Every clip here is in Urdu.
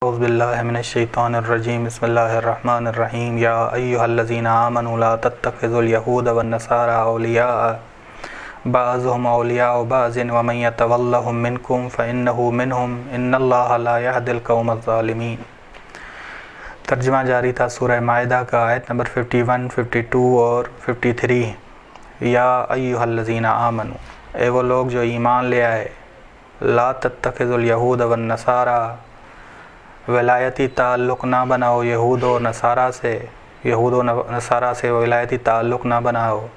اعوذ باللہ من الشیطان الرجیم بسم اللہ الرحمن الرحیم یا ایہا الذین آمنوا لا تتخذوا اليہود والنصارى اولیاء بعضهم اولیاء بعض ومن یتولہم منکم فانہ منہم ان اللہ لا یہدی القوم الظالمین۔ ترجمہ جاری تھا سورہ مائدہ کا آیت نمبر 51، 52 اور 53۔ یا ایہا الذین آمنوا، اے وہ لوگ جو ایمان لے آئے، لا تتخذوا الیہود والنصارى، ولایتی تعلق نہ بناؤ یہود و نصارہ سے، یہود و نصارہ سے ولایتی تعلق نہ بناؤ۔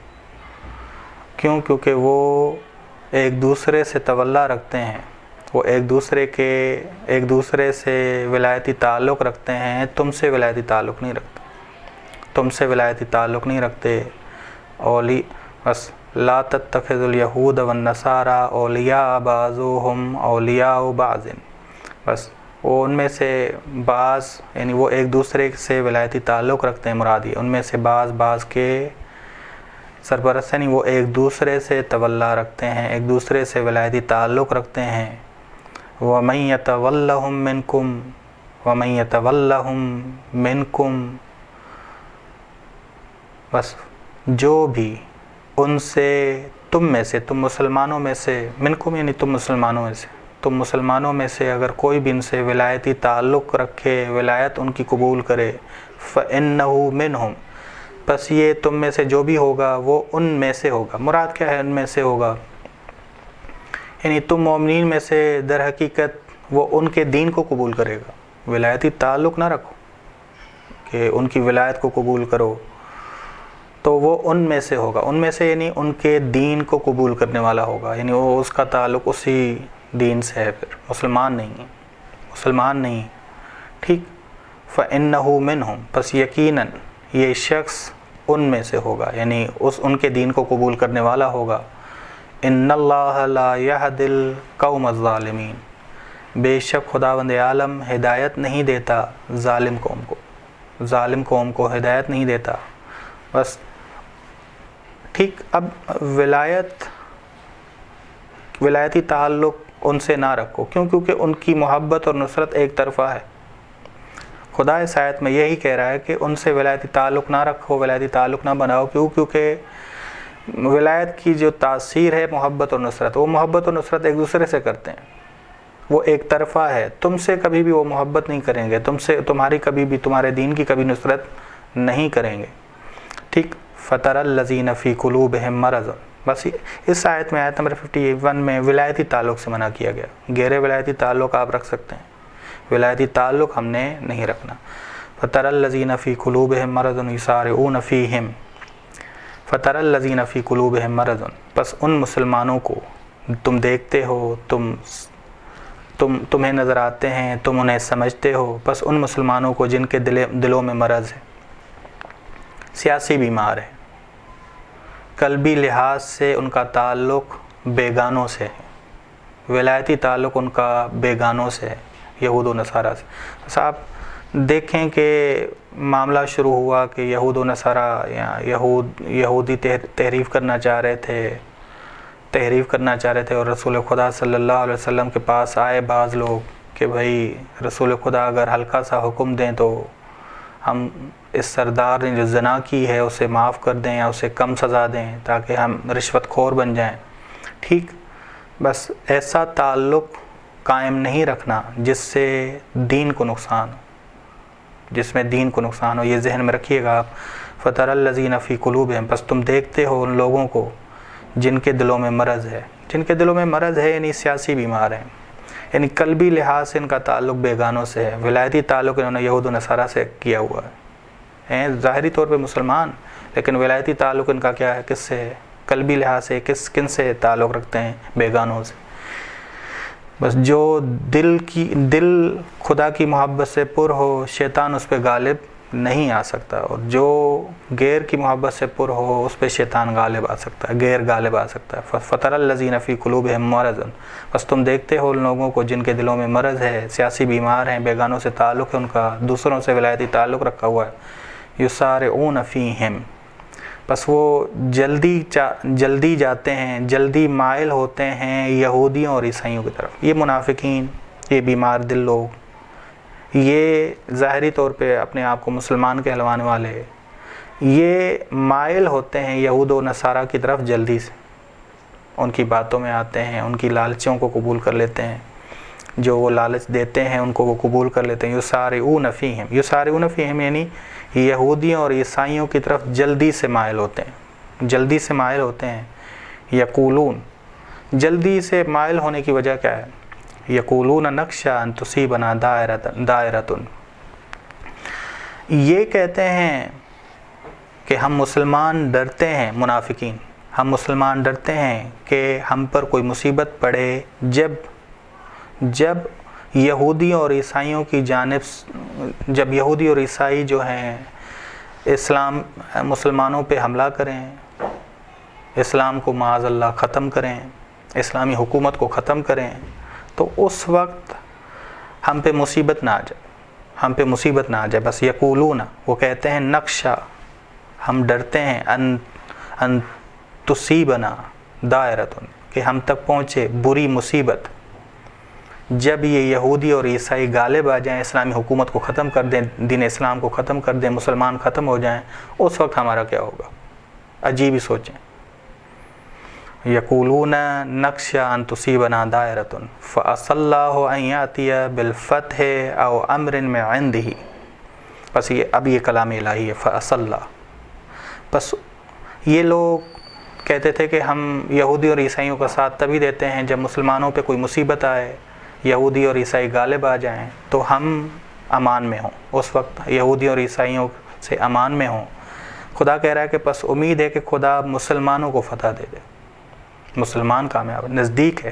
کیوں؟ کیونکہ وہ ایک دوسرے سے تولا رکھتے ہیں، وہ ایک دوسرے سے ولایتی تعلق رکھتے ہیں، تم سے ولایتی تعلق نہیں رکھتے، تم سے ولایتی تعلق نہیں رکھتے۔ بس لا تتخذوا الیہود والنصارى اولیاء بعضهم اولیاء بعض، بس وہ ان میں سے بعض، یعنی وہ ایک دوسرے سے ولایتی تعلق رکھتے ہیں، مراد یہ ان میں سے بعض کے سرپرست، یعنی وہ ایک دوسرے سے تولا رکھتے ہیں، ایک دوسرے سے ولایتی تعلق رکھتے ہیں۔ وَمَن يَتَوَلَّهُم مِّنكُم وَمَن يَتَوَلَّهُم مِّنكُم، بس جو بھی ان سے، تم میں سے، تم مسلمانوں میں سے، منکم یعنی تم مسلمانوں میں سے، تم مسلمانوں میں سے اگر کوئی بھی ان سے ولایتی تعلق رکھے، ولایت ان کی قبول کرے، فَإِنَّهُ مِنْهُمْ، پس یہ تم میں سے جو بھی ہوگا وہ ان میں سے ہوگا۔ مراد کیا ہے ان میں سے ہوگا؟ یعنی تم مومنین میں سے در حقیقت وہ ان کے دین کو قبول کرے گا، ولایتی تعلق نہ رکھو کہ ان کی ولایت کو قبول کرو، تو وہ ان میں سے ہوگا، ان میں سے یعنی ان کے دین کو قبول کرنے والا ہوگا، یعنی وہ اس کا تعلق اسی دین سے ہے، پھر مسلمان نہیں، ٹھیک۔ فَإِنَّهُ مِنْهُمْ، پس یقیناً یہ شخص ان میں سے ہوگا، یعنی ان کے دین کو قبول کرنے والا ہوگا۔ إِنَّ اللَّهَ لَا يَهْدِي الْقَوْمَ الظَّالِمِينَ، بے شک خداوند عالم ہدایت نہیں دیتا ظالم قوم کو ہدایت نہیں دیتا۔ بس ٹھیک، اب ولایتی تعلق ان سے نہ رکھو، کیونکہ ان کی محبت اور نصرت ایک طرفہ ہے۔ خدا اس آیت میں یہی کہہ رہا ہے کہ ان سے ولایتی تعلق نہ رکھو، ولایتی تعلق نہ بناؤ، کیونکہ ولایت کی جو تاثیر ہے محبت اور نصرت، وہ محبت اور نصرت ایک دوسرے سے کرتے ہیں، وہ ایک طرفہ ہے۔ تم سے کبھی بھی وہ محبت نہیں کریں گے، تمہارے دین کی کبھی نصرت نہیں کریں گے، ٹھیک۔ فَتَرَى الَّذِينَ فِي قُلُوبِهِم مَرَضٌ، بس اس آیت میں، آیت نمبر 51 میں ولایتی تعلق سے منع کیا گیا۔ غیر ولایتی تعلق آپ رکھ سکتے ہیں، ولایتی تعلق ہم نے نہیں رکھنا۔ فَتَرَى الَّذِينَ فِي قُلُوبِهِم مَرَضٌ يُسَارِعُونَ فِيهِمْ، فَتَرَى الَّذِينَ فِي قُلُوبِهِم مَرَضٌ، پس ان مسلمانوں کو تم دیکھتے ہو، تمہیں نظر آتے ہیں، تم انہیں سمجھتے ہو، پس ان مسلمانوں کو جن کے دلوں میں مرض ہے، سیاسی بیمار ہے، قلبی لحاظ سے ان کا تعلق بیگانوں سے ہے، ولایتی تعلق ان کا بیگانوں سے ہے، یہود و نصارہ سے۔ بس آپ دیکھیں کہ معاملہ شروع ہوا کہ یہود و نصارہ یا یہودی تحریف کرنا چاہ رہے تھے، اور رسول خدا صلی اللہ علیہ وسلم کے پاس آئے بعض لوگ کہ بھائی رسول خدا اگر ہلکا سا حکم دیں تو ہم اس سردار نے جو زنا کی ہے اسے معاف کر دیں یا اسے کم سزا دیں تاکہ ہم رشوت خور بن جائیں، ٹھیک۔ بس ایسا تعلق قائم نہیں رکھنا جس سے دین کو نقصان ہو، یہ ذہن میں رکھیے گا آپ۔ فَتَرَى الَّذِينَ فِي قُلُوبِهِم، پس تم دیکھتے ہو ان لوگوں کو جن کے دلوں میں مرض ہے، یعنی سیاسی بیمار ہیں، یعنی قلبی لحاظ سے ان کا تعلق بیگانوں سے ہے، ولایتی تعلق انہوں نے یہود و نصارہ سے کیا ہوا ہے، ظاہری طور پہ مسلمان، لیکن ولایتی تعلق ان کا کیا ہے، کس سے ہے؟ قلبی لحاظ سے کن سے تعلق رکھتے ہیں؟ بیگانوں سے۔ بس جو دل خدا کی محبت سے پر ہو، شیطان اس پہ غالب نہیں آ سکتا، اور جو غیر کی محبت سے پر ہو اس پہ شیطان غالب آ سکتا ہے، غیر غالب آ سکتا ہے۔ فَتَرَى الَّذِينَ فِي قُلُوبِهِم مَرَضٌ، بس تم دیکھتے ہو ان لوگوں کو جن کے دلوں میں مرض ہے، سیاسی بیمار ہیں، بیگانوں سے تعلق ہے ان کا، دوسروں سے ولایتی تعلق رکھا ہوا ہے، يُسَارِعُونَ فِيهِمْ، بس وہ جلدی جاتے ہیں، جلدی مائل ہوتے ہیں یہودیوں اور عیسائیوں کی طرف، یہ منافقین، یہ بیمار دل لوگ، یہ ظاہری طور پہ اپنے آپ کو مسلمان کہلوانے والے، یہ مائل ہوتے ہیں یہود و نصارہ کی طرف جلدی سے، ان کی باتوں میں آتے ہیں، ان کی لالچوں کو قبول کر لیتے ہیں، جو وہ لالچ دیتے ہیں ان کو وہ قبول کر لیتے ہیں۔ یسارعون فیہم یعنی یہودیوں اور عیسائیوں کی طرف جلدی سے مائل ہوتے ہیں، جلدی سے مائل ہوتے ہیں۔ یقولون، جلدی سے مائل ہونے کی وجہ کیا ہے؟ یقولون نخشی ان تصیبنا دائرۃ، یہ کہتے ہیں کہ ہم مسلمان ڈرتے ہیں، منافقین، ہم مسلمان ڈرتے ہیں کہ ہم پر کوئی مصیبت پڑے جب یہودیوں اور عیسائیوں کی جانب، جب یہودی اور عیسائی جو ہیں مسلمانوں پہ حملہ کریں، اسلام کو معاذ اللہ ختم کریں، اسلامی حکومت کو ختم کریں، تو اس وقت ہم پہ مصیبت نہ آ جائے، ہم پہ مصیبت نہ آ جائے۔ بس یقولون، وہ کہتے ہیں نخشی، ہم ڈرتے ہیں، ان تصیبنا دائرۃ، کہ ہم تک پہنچے بری مصیبت، جب یہ یہودی اور عیسائی غالب آ جائیں، اسلامی حکومت کو ختم کر دیں، دین اسلام کو ختم کر دیں، مسلمان ختم ہو جائیں، اس وقت ہمارا کیا ہوگا؟ عجیب ہی سوچیں۔ یقولون نخشی ان تصیبنا دائرۃ فعسى الله ان یاتی بالفتح او امر من عنده، بس اب یہ کلام الہی ہے، فعسى اللہ، بس یہ لوگ کہتے تھے کہ ہم یہودی اور عیسائیوں کا ساتھ تبھی دیتے ہیں جب مسلمانوں پہ کوئی مصیبت آئے، یہودی اور عیسائی غالب آ جائیں تو ہم امان میں ہوں، اس وقت یہودی اور عیسائیوں سے امان میں ہوں۔ خدا کہہ رہا ہے کہ پس امید ہے کہ خدا مسلمانوں کو فتح دے دے، مسلمان کامیاب، نزدیک ہے،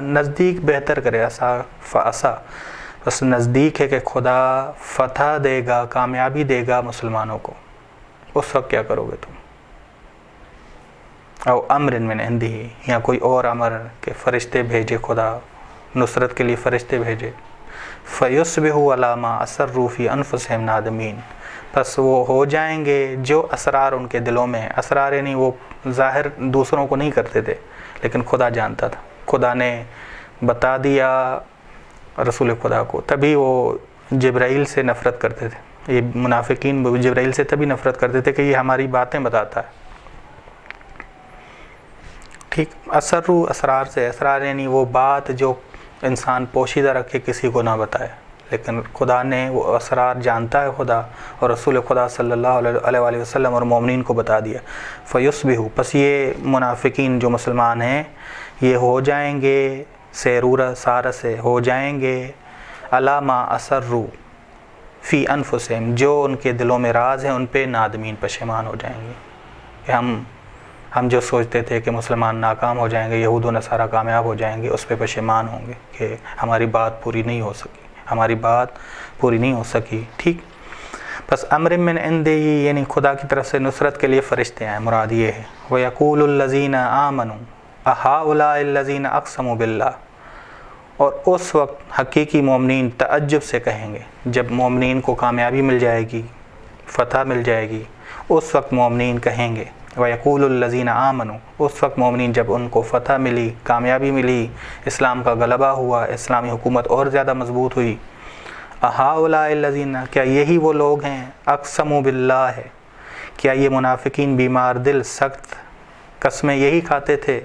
نزدیک بہتر کرے، فعسا، بس نزدیک ہے کہ خدا فتح دے گا، کامیابی دے گا مسلمانوں کو۔ اس وقت کیا کرو گے تم؟ او امر من عندہ، یا کوئی اور امر کہ فرشتے بھیجے، خدا نصرت کے لیے فرشتے بھیجے۔ فیصبحوا علی ما اسروا فی انفسہم نادمین، پس وہ ہو جائیں گے جو اسرار ان کے دلوں میں ہیں، اسرار یعنی وہ ظاہر دوسروں کو نہیں کرتے تھے لیکن خدا جانتا تھا، خدا نے بتا دیا رسول خدا کو، تبھی وہ جبرائیل سے نفرت کرتے تھے، یہ منافقین جبرائیل سے تبھی نفرت کرتے تھے کہ یہ ہماری باتیں بتاتا ہے۔ ٹھیک، اسرار سے، اسرار یعنی وہ بات جو انسان پوشیدہ رکھے، کسی کو نہ بتائے، لیکن خدا نے وہ اسرار جانتا ہے خدا، اور رسول خدا صلی اللہ علیہ وآلہ وسلم اور مومنین کو بتا دیا۔ فیصبحوا، پس یہ منافقین جو مسلمان ہیں یہ ہو جائیں گے، سیرورہ سارہ سے ہو جائیں گے، علی ما اسروا فی انفسہم، جو ان کے دلوں میں راز ہیں ان پہ نادمین، پشیمان ہو جائیں گے کہ ہم جو سوچتے تھے کہ مسلمان ناکام ہو جائیں گے، یہود و نصارہ کامیاب ہو جائیں گے، اس پہ پشیمان ہوں گے کہ ہماری بات پوری نہیں ہو سکی، ہماری بات پوری نہیں ہو سکی۔ ٹھیک، بس امر من عندہ یعنی خدا کی طرف سے نصرت کے لیے فرشتے آئے، مراد یہ ہے۔ وَيَقُولُ الَّذِينَ آمَنُوا أَهَؤُلَاءِ الَّذِينَ أَقْسَمُوا بِاللَّهِ، اور اس وقت حقیقی مومنین تعجب سے کہیں گے، جب مومنین کو کامیابی مل جائے گی، فتح مل جائے گی، اس وقت مومنین کہیں گے، وَيَقُولُ الَّذِينَ آمَنُوا، اس وقت مومنین جب ان کو فتح ملی، کامیابی ملی، اسلام کا غلبہ ہوا، اسلامی حکومت اور زیادہ مضبوط ہوئی، أَهَؤُلَاءِ الَّذِينَ، کیا یہی وہ لوگ ہیں، اقسموا باللہ ہے، کیا یہ منافقین بیمار دل سخت قسمیں یہی کھاتے تھے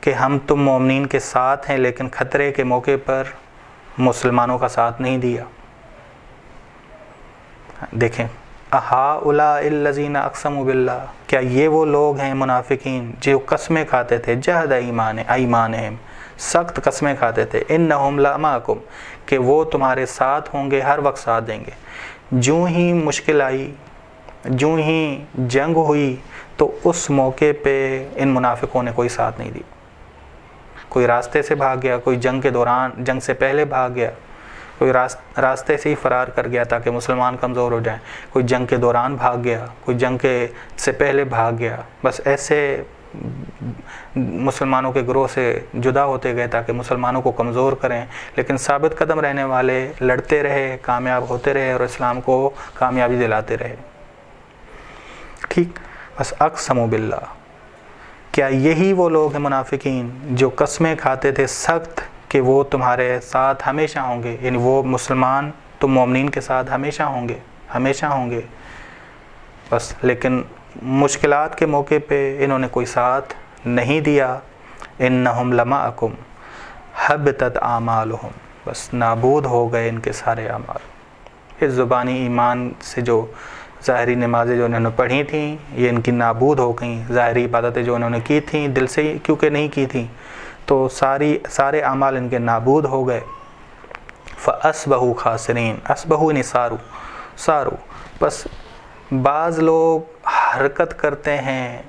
کہ ہم تم مومنین کے ساتھ ہیں لیکن خطرے کے موقع پر مسلمانوں کا ساتھ نہیں دیا؟ دیکھیں، أَهَؤُلَاءِ الَّذِينَ أَقْسَمُوا بِاللَّهِ، کیا یہ وہ لوگ ہیں منافقین جو قسمیں کھاتے تھے، جہد ایمانہم، سخت قسمیں کھاتے تھے، انہم لَمَعَکُم، کہ وہ تمہارے ساتھ ہوں گے، ہر وقت ساتھ دیں گے، جو ہی مشکل آئی، جو ہی جنگ ہوئی تو اس موقع پہ ان منافقوں نے کوئی ساتھ نہیں دی، کوئی راستے سے بھاگ گیا، کوئی جنگ کے دوران، جنگ سے پہلے بھاگ گیا، کوئی راستے سے ہی فرار کر گیا تاکہ مسلمان کمزور ہو جائیں، کوئی جنگ کے دوران بھاگ گیا، کوئی جنگ کے سے پہلے بھاگ گیا، بس ایسے مسلمانوں کے گروہ سے جدا ہوتے گئے تاکہ مسلمانوں کو کمزور کریں، لیکن ثابت قدم رہنے والے لڑتے رہے، کامیاب ہوتے رہے اور اسلام کو کامیابی دلاتے رہے۔ ٹھیک، بس اقسموا باللہ، کیا یہی وہ لوگ ہیں منافقین جو قسمیں کھاتے تھے سخت کہ وہ تمہارے ساتھ ہمیشہ ہوں گے، یعنی وہ مسلمان تم مومنین کے ساتھ ہمیشہ ہوں گے بس، لیکن مشکلات کے موقع پہ انہوں نے کوئی ساتھ نہیں دیا۔ انہم لمعکم حبطت اعمالہم، بس نابود ہو گئے ان کے سارے اعمال۔ اس زبانی ایمان سے جو ظاہری نمازیں جو انہوں نے پڑھی تھیں یہ ان کی نابود ہو گئیں، ظاہری عبادتیں جو انہوں نے کی تھیں دل سے کیونکہ نہیں کی تھیں تو سارے اعمال ان کے نابود ہو گئے۔ فَأَصْبَحُوا خَاسِرِينَ، اصبحوا یعنی سارو، بس بعض لوگ حرکت کرتے ہیں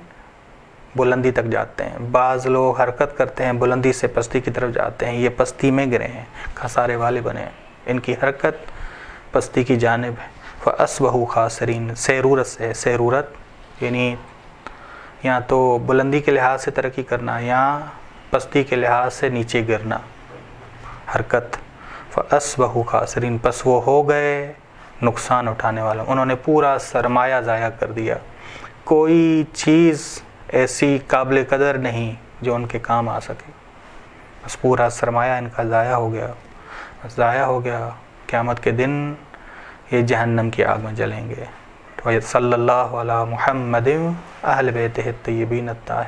بلندی تک جاتے ہیں، بعض لوگ حرکت کرتے ہیں بلندی سے پستی کی طرف جاتے ہیں، یہ پستی میں گرے ہیں، خسارے والے بنے ہیں، ان کی حرکت پستی کی جانب ہے۔ فَأَصْبَحُوا خَاسِرِينَ، سیرورت یعنی یا تو بلندی کے لحاظ سے ترقی کرنا یا پستی کے لحاظ سے نیچے گرنا، حرکت۔ فَأَصْبَحُوا خَاسِرِينَ، پس وہ ہو گئے نقصان اٹھانے والا، انہوں نے پورا سرمایہ ضائع کر دیا، کوئی چیز ایسی قابل قدر نہیں جو ان کے کام آ سکے، بس پورا سرمایہ ان کا ضائع ہو گیا، قیامت کے دن یہ جہنم کی آگ میں جلیں گے۔ صلی اللہ علی محمد اہل بیتہ الطیبین الطاہرین۔